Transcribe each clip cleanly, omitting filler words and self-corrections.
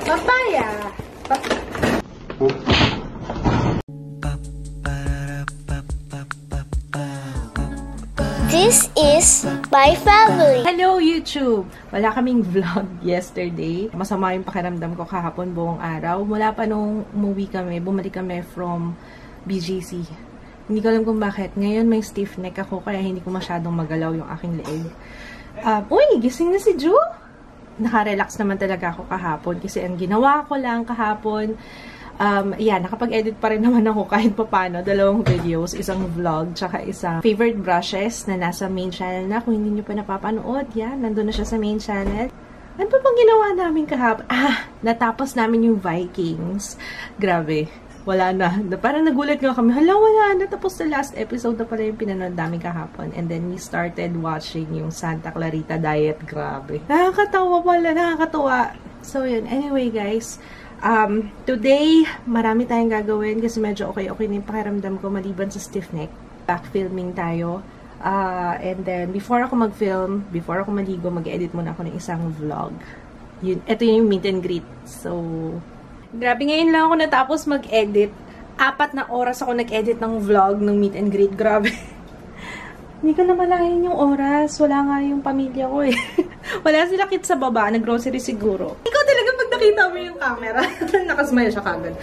Papaya. This is my family. Hello YouTube! Wala kaming vlog yesterday. Masama yung pakiramdam ko kahapon buong araw. Mula pa nung umuwi kami, bumalik kami from BGC. Hindi ko alam kung bakit. Ngayon may stiff neck ako kaya hindi ko masyadong magalaw yung aking leeg. Uy! Gising na si Ju! Naka-relax naman talaga ako kahapon kasi ang ginawa ko lang kahapon, nakapag-edit pa rin naman ako kahit papano. 2 videos, isang vlog, tsaka isang favorite brushes na nasa main channel na. Kung hindi nyo pa napapanood, nandun na siya sa main channel. Ano pa bang ginawa namin kahapon? Natapos namin yung Vikings. Grabe. Wala na. Parang nagulat nga kami. Hala, wala na. Tapos sa last episode na pala yung pinanood namin kahapon. And then we started watching yung Santa Clarita Diet. Grabe. Nakakatawa pala. Nakakatawa. So yun. Anyway guys. Today, marami tayong gagawin kasi medyo okay na yung pakiramdam ko maliban sa stiff neck. Back filming tayo. And then, before ako mag-film, before ako maligo, mag-edit muna ako ng isang vlog. Ito yung meet and greet. So, grabe, ngayon lang ako natapos mag-edit. 4 na oras ako nag-edit ng vlog ng meet and greet. Grabe. Hindi ko na malayan yung oras. Wala nga yung pamilya ko eh. Wala sila kit sa baba. Nag-grocery siguro. Ikaw talaga pag nakita mo yung camera. Nakasmile siya kagad.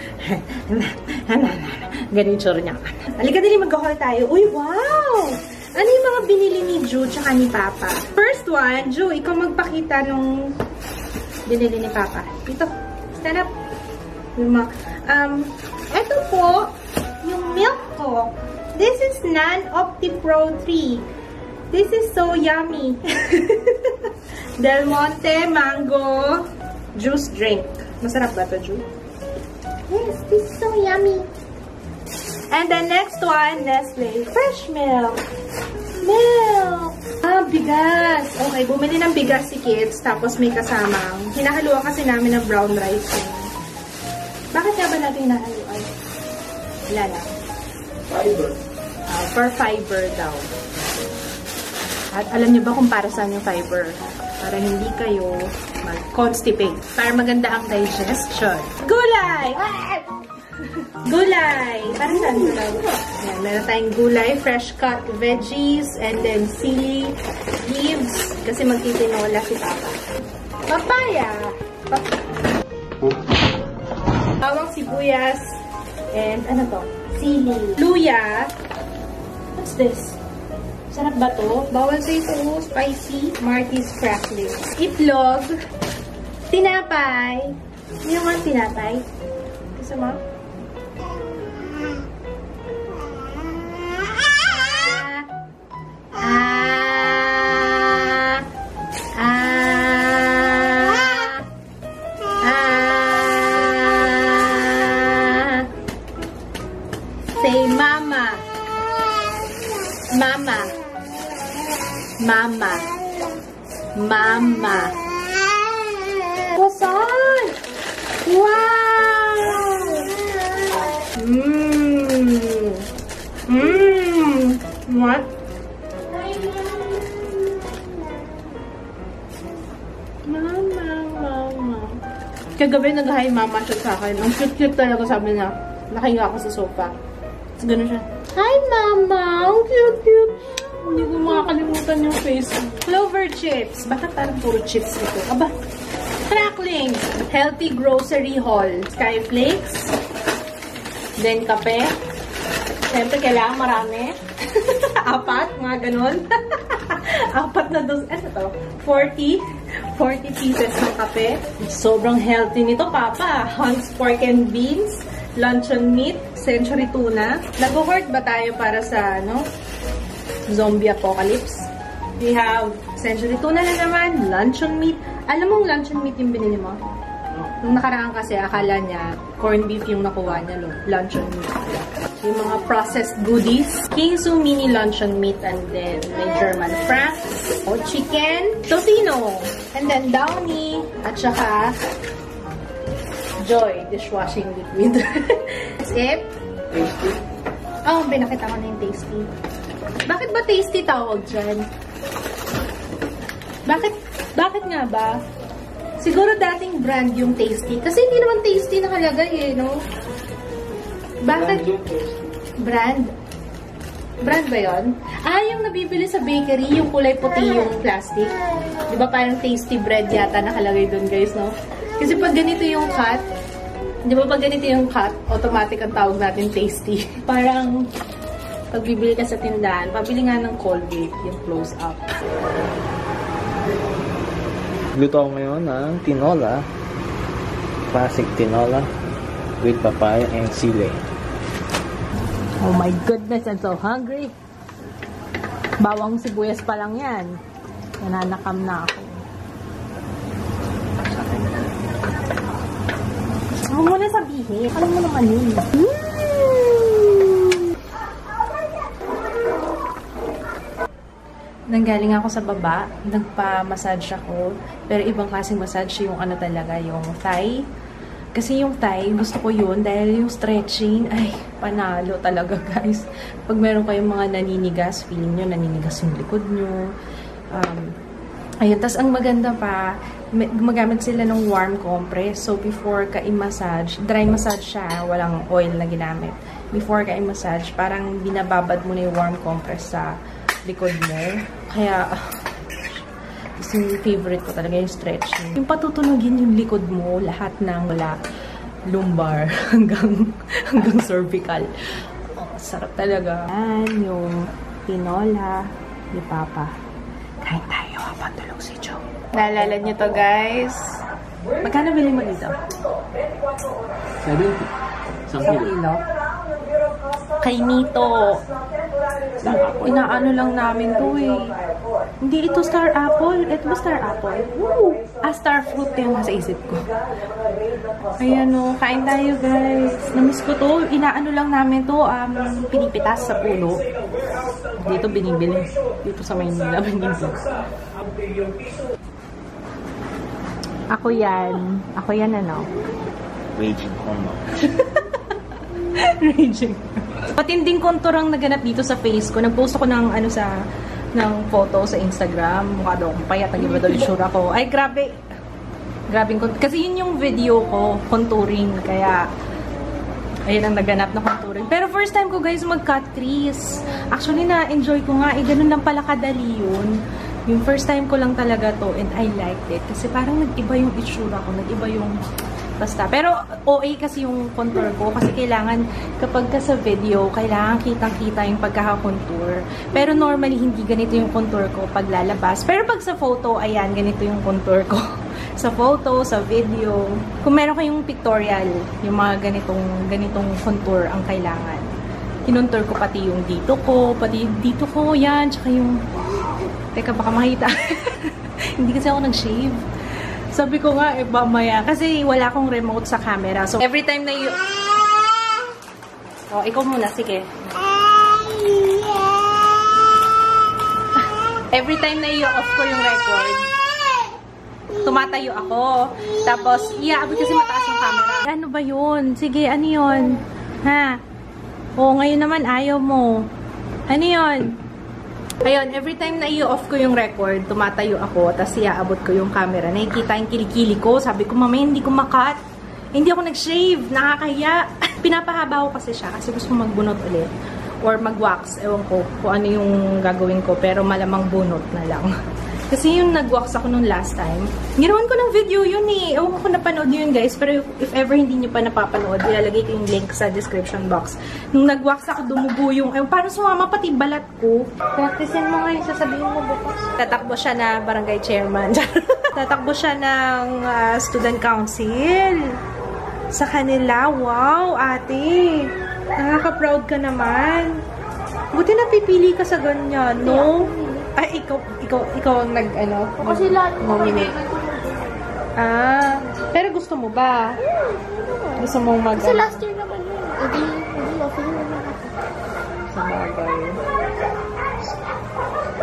Ganun yung tsura niya. Halika dali, mag-haul tayo. Uy, wow! Ano yung mga binili ni Ju tsaka ni Papa? First one, Ju, ikaw magpakita nung binili ni Papa. Ito, stand up. Ito po, yung milk ko. This is Non-Opti-Pro 3. This is so yummy. Del Monte Mango Juice Drink. Masarap ba ito, Ju? Yes, this is so yummy. And the next one, Nestle Fresh Milk. Milk. Bigas. Okay, bumili ng bigas si Kids. Tapos may kasamang. Hinahaluan kasi namin ng brown rice. Bakit nga ba natin hinahaluan? Wala lang. Fiber. For fiber daw. At alam niyo ba kung para saan yung fiber? Para hindi kayo mag-constipate. Para maganda ang digestion. Gulay! Gulay! Parang saan gulay? Ayan, meron tayong gulay, fresh cut veggies, and then chili leaves. Kasi magtitinola si Papa. Papaya! Bawang sibuyas. And ano to? Sili. Luya. What's this? Sarap ba to? Bawal sa ito. Spicy. Marty's crackling. Itlog. Tinapay. Yung mga tinapay. Gusto mo? Say mama. Mama. Mama. Mama. What's on? Wow! What? Mama. Kagabi nag-hi mama siya sa akin. Ang cute-cute talaga, sabi niya. Nakahinga ako sa sofa. Tapos gano'n siya. Hi, Mama! Ang cute-cute! Hindi ko makakalimutan yung face. Clover chips. Bakit parang puro chips ito? Aba! Crackling! Healthy grocery haul. Skyflakes. Then, kape. Siyempre, kailangan marami. 4, mga ganon. 4 na dos. Ano to? 40 pieces ng kape. Sobrang healthy nito, Papa. Hunt's Pork and Beans. Luncheon meat, century tuna. Nag-hoard ba tayo para sa zombie apocalypse? We have century tuna na naman, luncheon meat. Alam mong luncheon meat yung binili mo? Nung nakaraan kasi, akala niya corned beef yung nakuha niya, luncheon meat. Yung mga processed goodies. Kingsu mini luncheon meat, and then may German Franks. Chicken, tocino, and then Downy, at saka Joy dishwashing liquid. That's it. Tasty. Oh, pinakita ko na yung tasty. Bakit ba tasty tawag dyan? Bakit nga ba? Siguro dating brand yung Tasty. Kasi hindi naman Tasty nakalagay eh, no? Bakit? Brand? Brand ba yun? Ah, yung nabibili sa bakery, yung kulay puti yung plastic. Di ba parang Tasty bread yata nakalagay doon, guys, no? Kasi pag ganito yung cut, di ba pag ganito yung cut, automatic ang tawag natin Tasty. Parang pag bibili ka sa tindahan, pabili nga ng Colgate, yung close-up. Luto ako ngayon ng tinola. Classic tinola with papaya and sili. Oh my goodness, I'm so hungry. Bawang sibuyas pa lang yan. Nananakam na ako. Huwag mo na sabihin. Alam mo naman yun. Nanggaling ako sa baba. Nagpa-massage ako. Pero ibang klaseng massage yung ano talaga, yung thigh. Kasi yung thigh, gusto ko yun dahil yung stretching, ay, panalo talaga, guys. Pag meron kayong mga naninigas, feeling nyo, naninigas yung likod nyo. Ayun, tas ang maganda pa, gumagamit sila ng warm compress. So, before ka i-massage, dry massage siya, walang oil na ginamit. Before ka i-massage, parang binababad mo na yung warm compress sa likod mo. Kaya, yung favorite ko talaga yung stretching. Yung patutunugin yung likod mo, lahat ng wala lumbar hanggang cervical. Oh, sarap talaga. Yan, yung tinola ni Papa. Kain tayo habang tulog si Joe. Naalala niyo to, guys? Magkano bili mo dito? 70. 1 kilo. Kay Nito. Inaano lang namin to eh. Hindi ito star apple. Ito ba star apple? Woo! Ah, star fruit yung nasa isip ko. Ayan o. Kain tayo, guys. Namiss ko to. Inaano lang namin to. Pinipitas sa puno. Dito binibili. Dito sa Maynila binibili. Ako yan. Ako yan ano? Raging hormone. Raging. Patinding contour ang naganap dito sa face ko. Nag-post ako ng ano ng photo sa Instagram. Mukha daw akong payat. Nag-iba daw yung sure ako. Ay, grabe. Grabing contour. Kasi yun yung video ko, contouring. Kaya, ayun ang naganap na contouring. Pero first time ko, guys, mag-cut crease. Actually, na-enjoy ko nga. Ganun lang pala kadali yun. Yung first time ko lang talaga to and I liked it. Kasi parang nag-iba yung itsura ko. Nag-iba yung basta. Pero OA kasi yung contour ko kasi kailangan kapag ka sa video, kailangan kitang-kita yung pagkaka-contour. Pero normally hindi ganito yung contour ko pag lalabas. Pero pag sa photo, ayan, ganito yung contour ko. Sa photo, sa video. Kung meron kayong pictorial, yung mga ganitong contour ang kailangan. Kinontour ko pati yung dito ko, yan, tsaka yung teka, baka makita. Hindi kasi ako nag-shave. Sabi ko nga, mamaya. Kasi wala akong remote sa camera. So, every time na you... Oh, ikaw muna. Sige. Every time na i-off ko yung record, tumatayo ako. Tapos, iaabot kasi mataas yung camera. Ano ba yun? Sige, ano yun? Ha? Oh, ngayon naman ayaw mo. Ano yun? Ayun, every time na i-off ko yung record, tumatayo ako, tapos iaabot ko yung camera. Nakikita yung kilikili ko. Sabi ko, mamaya hindi ko makat. Hindi ako nag-shave. Nakakahiya. Pinapahaba ko kasi siya kasi gusto ko magbunot ulit. Or mag-wax. Ewan ko kung ano yung gagawin ko. Pero malamang bunot na lang. Kasi yung nag-wax ako nung last time, ginawan ko ng video yun eh. Ewan ko kung napanood yun, guys. Pero if ever hindi nyo pa napapanood, ilalagay ko yung link sa description box. Nung nag-wax ako, dumugo yung... parang sumama pati balat ko. Practicein mo ngayon, sasabihin mo bukas. Tatakbo siya na barangay chairman. Tatakbo siya ng student council. Sa kanila, wow, ate. Nakaka-proud ka naman. Buti napipili ka sa ganyan, no? Ay, ikaw ang nag-ano? Kasi lahat nominate. Pero gusto mo ba? Gusto mong mag... Kasi last year naman yun. Hindi offer naman. Sa bagay.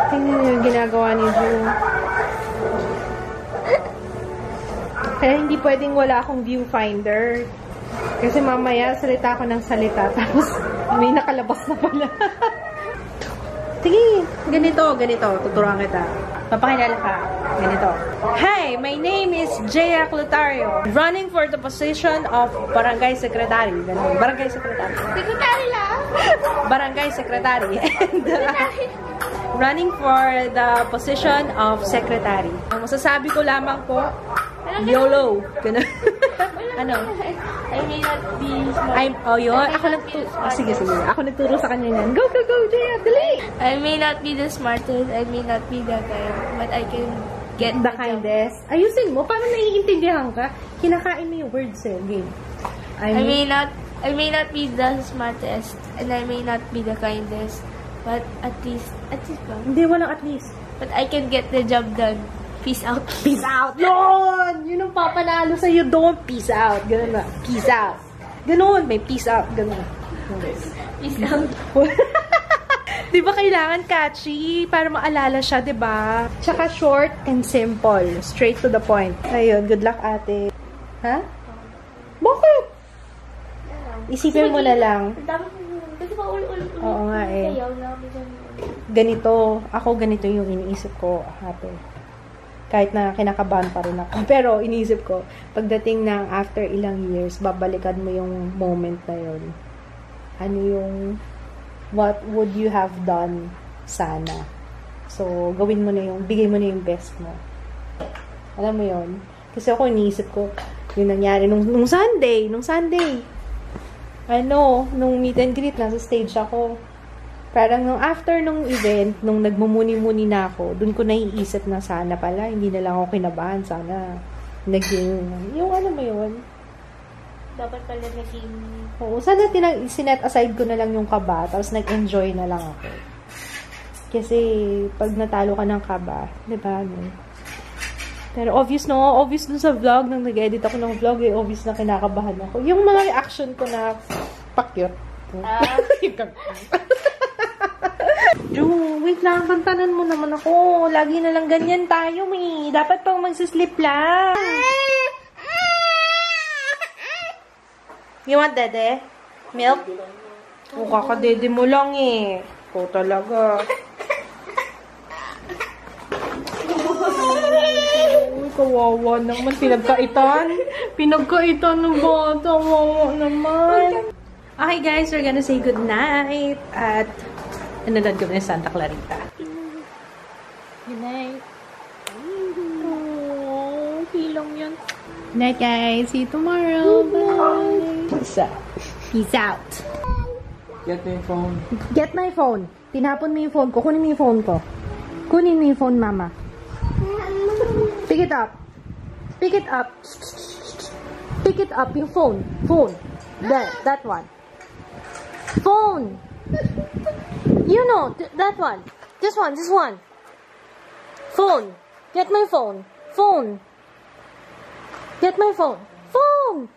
Tingnan yung ginagawa ni June. Kaya hindi pwedeng wala akong viewfinder. Kasi mamaya salita ako ng salita. Tapos may nakalabas na pala. Sige, ganito. Tuturuan kita. Papakilala ka. Ganito. Hi, my name is Jaya Clotario. Running for the position of Barangay Secretary. Ganun. Barangay Secretary. Secretary lang. Barangay Secretary. And running for the position of Secretary. Ang masasabi ko lamang po, YOLO. Ganun. Ano? I may not be smart. Yun. Ako sige. Ako nagturo sa kanya yan. Go, Jaya. Dali! I may not be the smartest, I may not be the kind, but I can get The kindest. Ayusin mo. Paano naiintindihan ka? Kinakain mo yung words eh. Game. I may not be the smartest, and I may not be the kindest, but at least ba? Hindi, walang at least. But I can get the job done. Peace out. Peace out. Yun! Yun ang papanalo sa'yo doon. Peace out. Ganun na. Peace out. Ganun. May peace out. Ganun. Peace out. Di ba kailangan catchy para maalala siya, di ba? Tsaka short and simple. Straight to the point. Ayun. Good luck, ate. Ha? Bakit? Isipin mo na lang. Kasi pa ulit. Oo nga eh. Sayaw na kami dyan. Ganito. Ako ganito yung iniisip ko, ate. Kahit na kinakabahan pa rin ako. Pero iniisip ko, pagdating ng after ilang years, babalikan mo yung moment na yun. Ano yung, what would you have done sana? So, gawin mo na yung, bigay mo na yung best mo. Alam mo yun? Kasi ako iniisip ko, yung nangyari nung Sunday. Nung meet and greet, nasa stage ako. Parang nung after nung event, nung nagmumuni-muni na ako, dun ko naiisip na sana pala, hindi na lang ako kinabahan, sana naging, yung ano mo yun? Dapat pala naging... Oo, sana sinet aside ko na lang yung kaba, tapos nag-enjoy na lang ako. Kasi, pag natalo ka ng kaba, di ba, no? Pero obvious dun sa vlog, nang nag-edit ako ng vlog, obvious na kinakabahan ako. Yung mga reaction ko na, pakyot. Wait lang, kantanan mo naman ako. Lagi na lang ganyan tayo, eh. Dapat pang magsislip lang. You want dede? Milk? O, kakadede mo lang, eh. Ikaw talaga. Kawawa naman. Pinagkaitan ng bata. Kawawa naman. Okay, guys. We're gonna say good night. At nanonood kami ng Santa Clarita. Good night. Oh, hilong yun. Good night, guys. See you tomorrow. Bye. Peace out. Peace out. Get my phone. Get my phone. Tinapon mo yung phone ko. Kunin mo yung phone ko. Kunin mo yung phone, mama. Pick it up. Pick it up. Pick it up. Yung phone. Phone. That one. Phone. You know, that one. This one. Phone. Get my phone. Phone. Get my phone. Phone.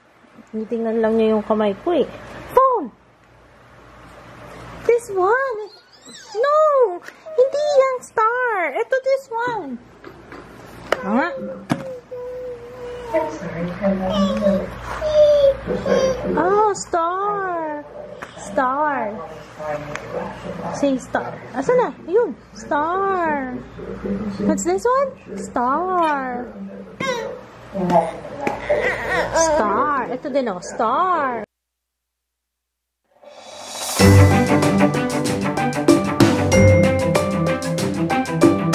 Tingnan lang niya yung kamay ko eh. Phone. This one. No. Hindi yan star. Ito this one. Oh, star. Star. Say star. Asa na? Ayun. Star. What's this one? Star. Star. Ito din oh. Star.